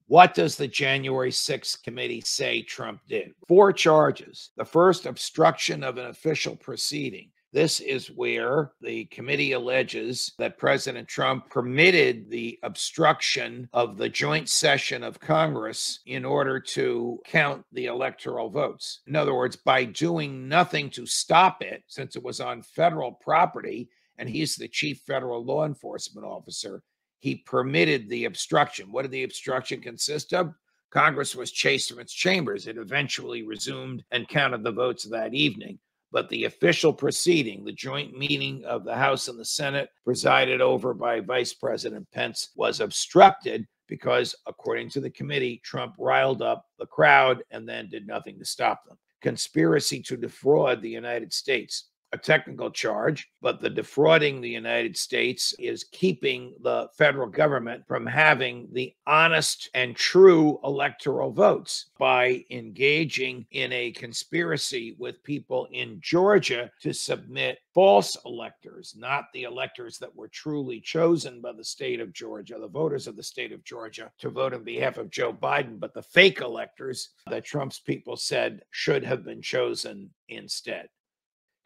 What does the January 6th committee say Trump did? 4 charges. The first, obstruction of an official proceeding. This is where the committee alleges that President Trump permitted the obstruction of the joint session of Congress in order to count the electoral votes. In other words, by doing nothing to stop it, since it was on federal property, and he's the chief federal law enforcement officer, he permitted the obstruction. What did the obstruction consist of? Congress was chased from its chambers. It eventually resumed and counted the votes that evening. But the official proceeding, the joint meeting of the House and the Senate, presided over by Vice President Pence, was obstructed because, according to the committee, Trump riled up the crowd and then did nothing to stop them. Conspiracy to defraud the United States. A technical charge, but the defrauding the United States is keeping the federal government from having the honest and true electoral votes by engaging in a conspiracy with people in Georgia to submit false electors, not the electors that were truly chosen by the state of Georgia, the voters of the state of Georgia, to vote on behalf of Joe Biden, but the fake electors that Trump's people said should have been chosen instead.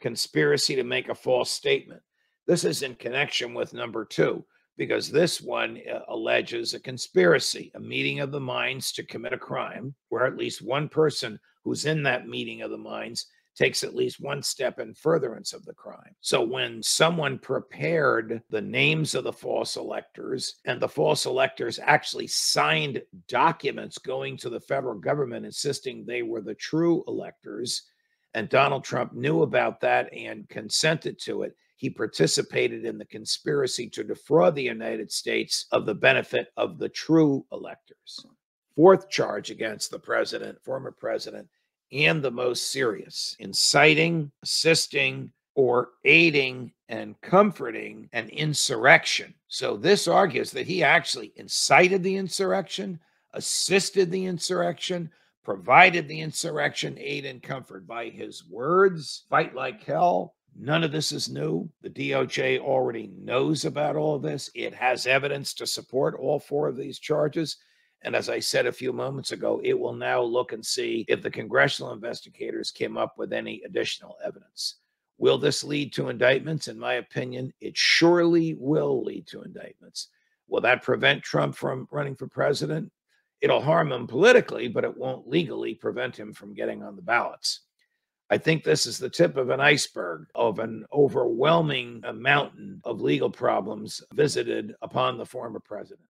Conspiracy to make a false statement. This is in connection with number 2, because this one alleges a conspiracy, a meeting of the minds to commit a crime, where at least one person who's in that meeting of the minds takes at least one step in furtherance of the crime. So when someone prepared the names of the false electors and the false electors actually signed documents going to the federal government insisting they were the true electors, and Donald Trump knew about that and consented to it, he participated in the conspiracy to defraud the United States of the benefit of the true electors. 4th charge against the president, former president, and the most serious, inciting, assisting, or aiding and comforting an insurrection. So this argues that he actually incited the insurrection, assisted the insurrection, provided the insurrection aid and comfort by his words. Fight like hell. None of this is new. The DOJ already knows about all of this. It has evidence to support all 4 of these charges. And as I said a few moments ago, it will now look and see if the congressional investigators came up with any additional evidence. Will this lead to indictments? In my opinion, it surely will lead to indictments. Will that prevent Trump from running for president? It'll harm him politically, but it won't legally prevent him from getting on the ballots. I think this is the tip of an iceberg of an overwhelming mountain of legal problems visited upon the former president.